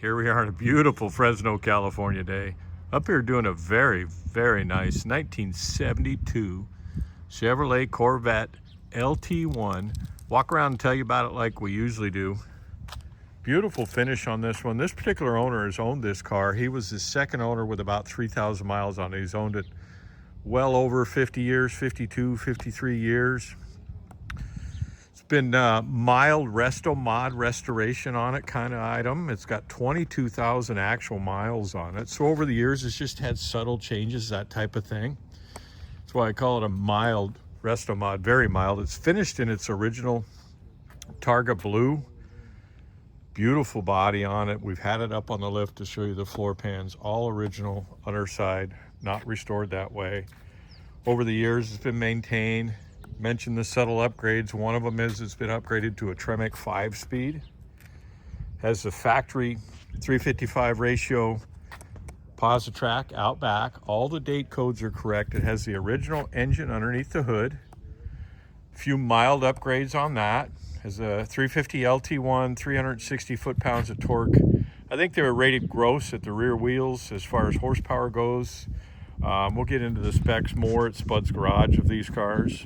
Here we are on a beautiful Fresno, California day. Up here doing a very, very nice 1972 Chevrolet Corvette LT-1. Walk around and tell you about it like we usually do. Beautiful finish on this one. This particular owner has owned this car. He was the second owner with about 3,000 miles on it. He's owned it well over 50 years, 52, 53 years. It's been mild resto mod restoration on it kind of item. It's got 22,000 actual miles on it. So over the years, it's just had subtle changes, that type of thing. That's why I call it a mild resto mod, very mild. It's finished in its original Targa-Blue. Beautiful body on it. We've had it up on the lift to show you the floor pans, all original, underside, not restored that way. Over the years, it's been maintained. Mentioned the subtle upgrades. One of them is it's been upgraded to a Tremec 5-speed. Has the factory 355 ratio Positrack out back. All the date codes are correct. It has the original engine underneath the hood. A few mild upgrades on that. Has a 350 LT-1, 360 foot-pounds of torque. I think they were rated gross at the rear wheels as far as horsepower goes. We'll get into the specs more at Spud's Garage of these cars.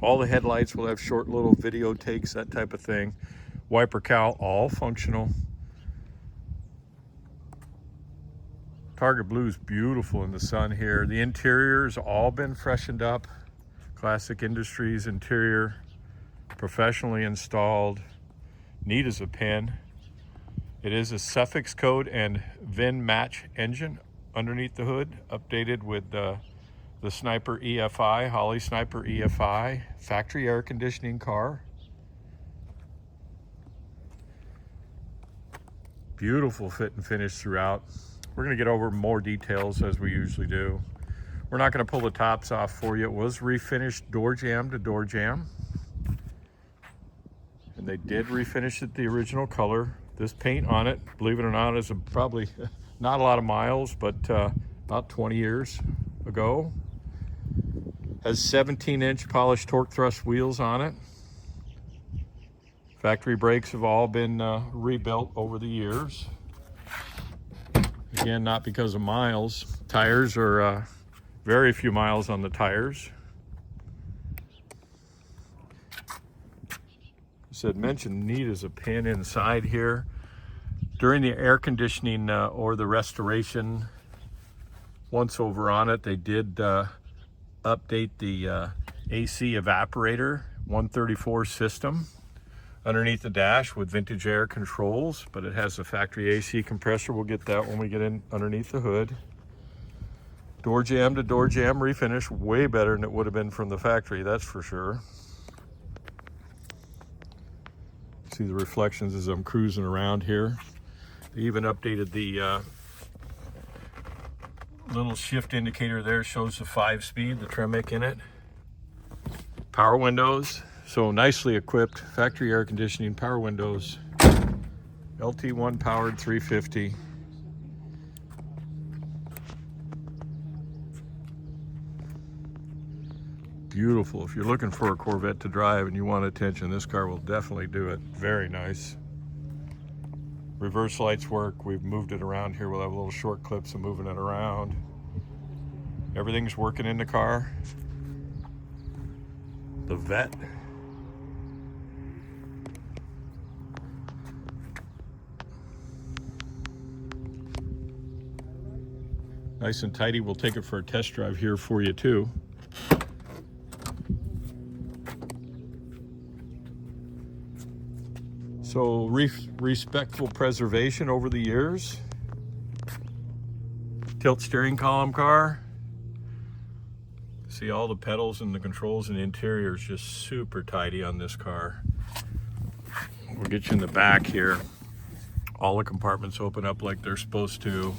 All the headlights will have short little video takes, that type of thing. Wiper cowl, all functional. Targa-Blue is beautiful in the sun here. The interior's all been freshened up. Classic Industries interior, professionally installed, neat as a pin. It is a suffix code and VIN match engine underneath the hood, updated with the Sniper EFI, Holley Sniper EFI, factory air conditioning car. Beautiful fit and finish throughout. We're gonna get over more details as we usually do. We're not gonna pull the tops off for you. It was refinished door jamb to door jamb. And they did refinish it the original color. This paint on it, believe it or not, is probably not a lot of miles, but about 20 years ago. Has 17-inch polished torque thrust wheels on it. Factory brakes have all been rebuilt over the years. Again, not because of miles. Tires are very few miles on the tires. Mentioned neat as a pin inside here. During the air conditioning or the restoration once over on it, they did update the AC evaporator 134 system underneath the dash with vintage air controls, but it has a factory AC compressor. We'll get that when we get in underneath the hood. Door jamb to door jamb refinish, way better than it would have been from the factory, that's for sure. See the reflections as I'm cruising around here. They even updated the little shift indicator there, shows the 5-speed, the Tremec in it. Power windows, so nicely equipped. Factory air conditioning, power windows. LT-1 powered 350. Beautiful. If you're looking for a Corvette to drive and you want attention, this car will definitely do it. Very nice. Reverse lights work. We've moved it around here. We'll have little short clips of moving it around. Everything's working in the car. The Vet. Nice and tidy. We'll take it for a test drive here for you too. So respectful preservation over the years. Tilt steering column car. See all the pedals and the controls and the interior is just super tidy on this car. We'll get you in the back here. All the compartments open up like they're supposed to.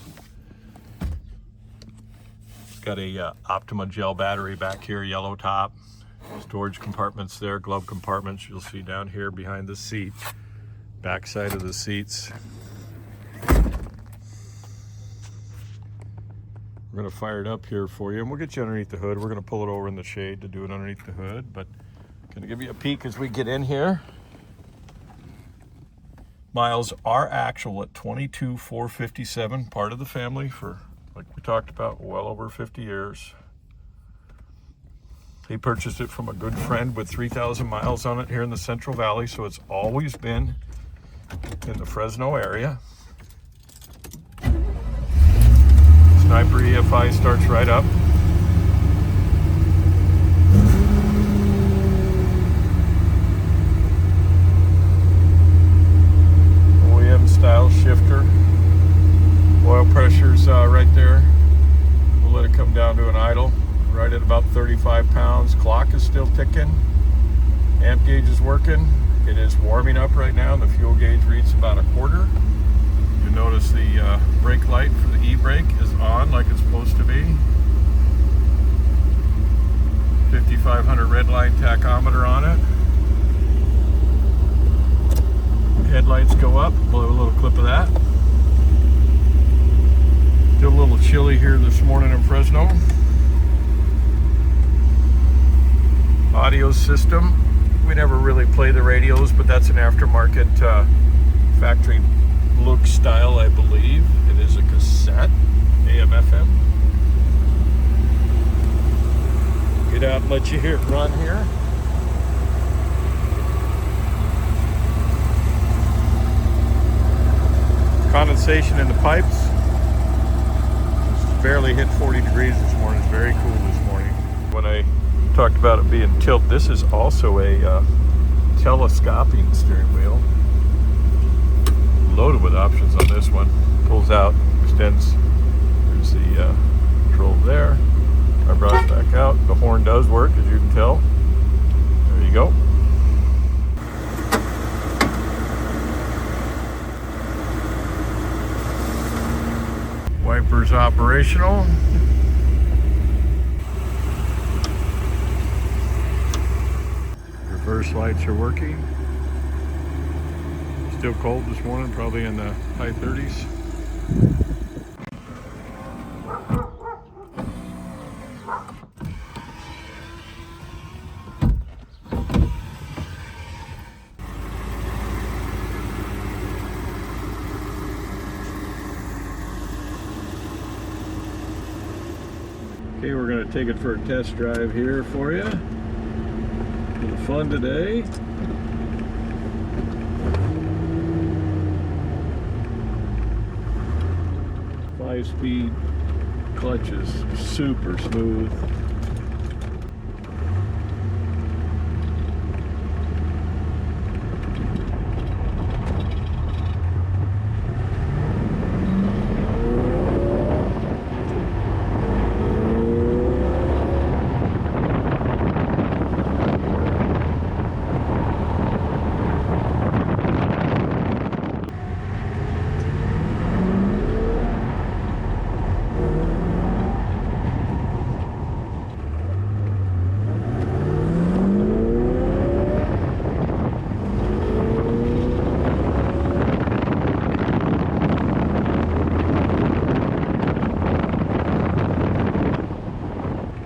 It's got a Optima gel battery back here, yellow top. Storage compartments there, glove compartments you'll see down here behind the seat. Back side of the seats. We're going to fire it up here for you, and we'll get you underneath the hood. We're going to pull it over in the shade to do it underneath the hood, but going to give you a peek as we get in here. Miles are actual at 22,457, part of the family for, like we talked about, well over 50 years. He purchased it from a good friend with 3,000 miles on it here in the Central Valley, so it's always been in the Fresno area. Sniper EFI starts right up. OEM style shifter. Oil pressure's right there. We'll let it come down to an idle. Right at about 35 pounds. Clock is still ticking. Amp gauge is working. It is warming up right now. The fuel gauge reads about a quarter. You notice the brake light for the e-brake is on like it's supposed to be. 5500 redline tachometer on it. Headlights go up. Blow a little clip of that. Still a little chilly here this morning in Fresno. Audio system. We never really play the radios, but that's an aftermarket factory look style, I believe. It is a cassette, AM, FM. Get out and let you hear it run here. Condensation in the pipes. It's barely hit 40 degrees this morning. It's very cool this morning. When I talked about it being tilt, this is also a telescoping steering wheel. Loaded with options on this one. Pulls out, extends. There's the control there. I brought it back out. The horn does work, as you can tell. There you go. Wipers operational. Reverse lights are working. Still cold this morning, probably in the high 30s. Okay, we're going to take it for a test drive here for you. For the fun today. Five-speed clutches, super smooth.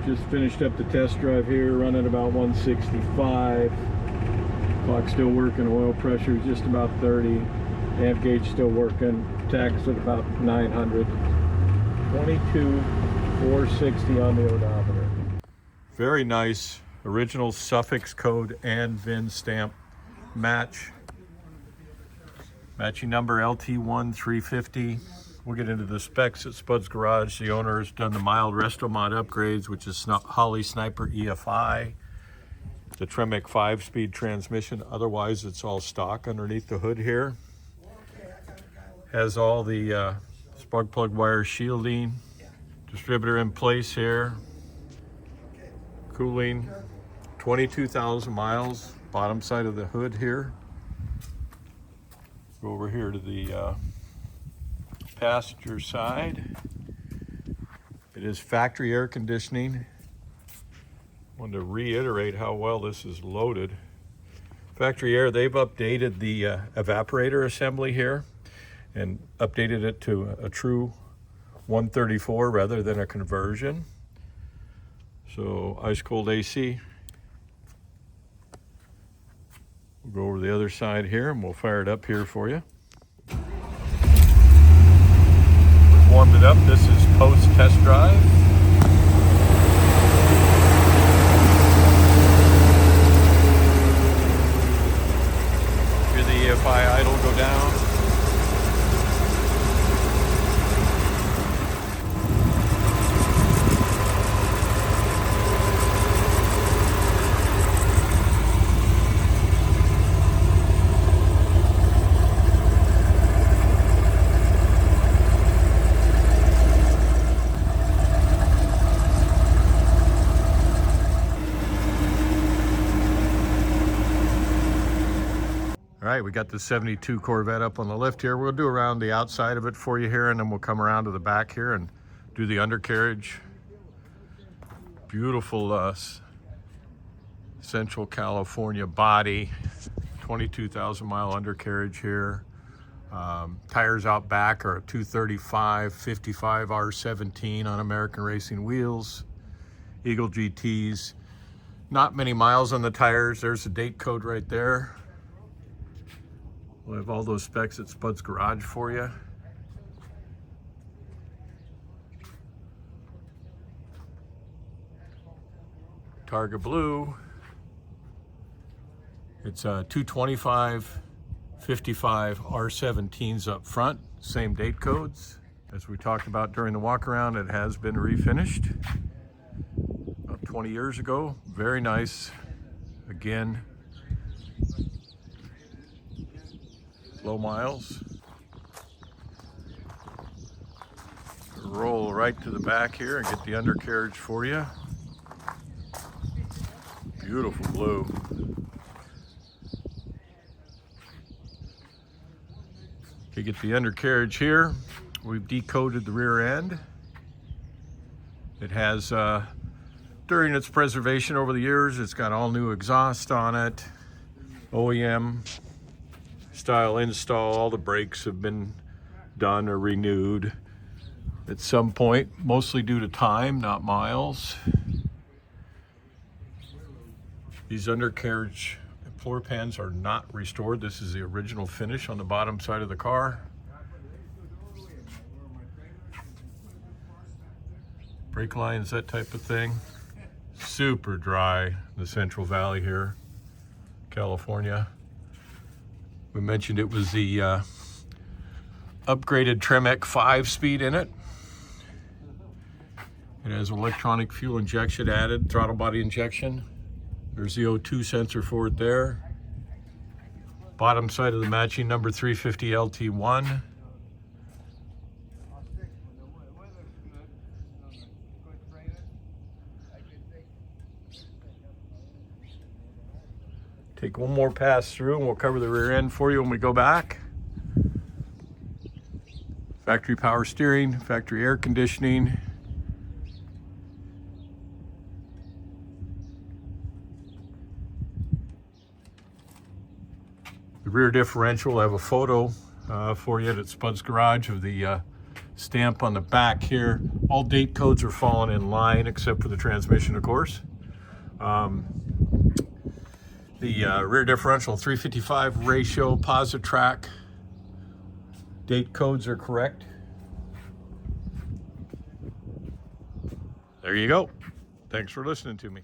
Just finished up the test drive here, running about 165. Clock still working, oil pressure is just about 30. Amp gauge still working. Tax at about 900. 22,460 on the odometer. Very nice. Original suffix code and VIN stamp match. Matching number LT-1 350. We'll get into the specs at Spud's Garage. The owner has done the mild resto mod upgrades, which is Holley Sniper EFI, the Tremec 5-speed transmission. Otherwise, it's all stock underneath the hood here. Has all the spark plug wire shielding, distributor in place here, cooling, 22,000 miles, bottom side of the hood here. Go over here to the passenger side. It is factory air conditioning. Wanted to reiterate how well this is loaded. Factory air, they've updated the evaporator assembly here and updated it to a true 134 rather than a conversion. So ice cold AC. We'll go over the other side here and we'll fire it up here for you. warmed it up. This is post test drive. Hear the EFI idle go down. All right, we got the 72 Corvette up on the lift here. We'll do around the outside of it for you here, and then we'll come around to the back here and do the undercarriage. Beautiful Central California body, 22,000 mile undercarriage here. Tires out back are a 235 55 R17 on American Racing wheels. Eagle GTs. Not many miles on the tires. There's the date code right there. We'll have all those specs at Spud's Garage for you. Targa-Blue. It's 225 55 R17s up front, same date codes. As we talked about during the walk around, it has been refinished about 20 years ago. Very nice. Again, low miles. Roll right to the back here and get the undercarriage for you. Beautiful blue. Okay, get the undercarriage here. We've decoded the rear end. It has, during its preservation over the years, it's got all new exhaust on it, OEM style install. All the brakes have been done or renewed at some point, mostly due to time, not miles. These undercarriage floor pans are not restored. This is the original finish on the bottom side of the car. Brake lines, that type of thing. Super dry in the Central Valley here, California. We mentioned it was the upgraded Tremec 5-speed in it. It has electronic fuel injection added, throttle body injection. There's the O2 sensor for it there. Bottom side of the matching number 350 LT-1. Take one more pass through and we'll cover the rear end for you when we go back. Factory power steering, factory air conditioning. The rear differential, I have a photo for you at Spud's Garage of the stamp on the back here. All date codes are falling in line except for the transmission, of course. The rear differential 355 ratio, Positrack. Date codes are correct. There you go. Thanks for listening to me.